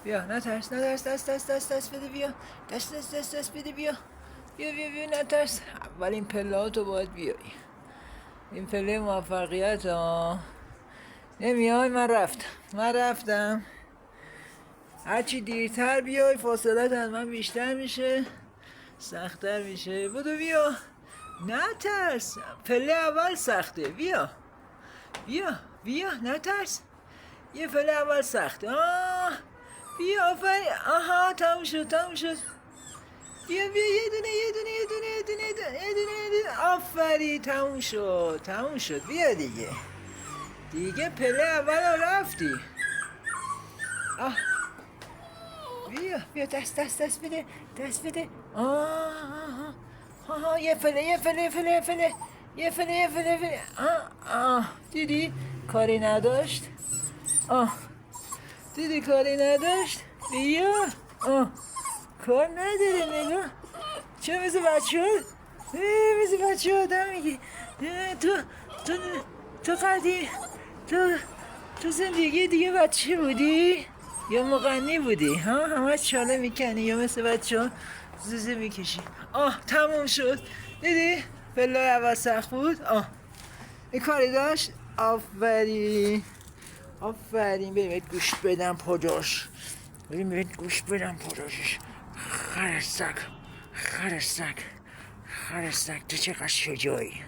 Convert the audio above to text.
بیا نترس نترس، دست بده بیا. دست بده بیا. بیا نترس. اولین پله تو باید بیای. این پله موفقیت ها. نمیای؟ من رفتم. هرچی دیرتر بیای فاصلت از من بیشتر میشه، سخت‌تر میشه. بدو بیا. نترس، پله اول سخته. بیا نترس. یه پله اول سخته. بیا آفرین. آها تموم شد. بیا یه دونه. آفرین تموم شد. بیا دیگه پله اول رو رفتی. بیا دست بده. یه پله. دیدی کاری نداشت. بیا. کار نداره. نگاه چه مثل بچه ها آدم میگی. تو قدیم تو زندگی دیگه بچه بودی یا مغنی بودی؟ همه چاله میکنی یا مثل بچه ها زوزه میکشی؟ تموم شد. دیدی پله اول سخت بود. این کاری داشت. آفرین. بریم بهت گوش بدم پاداش. خر سگ تو چقدر شجاعی.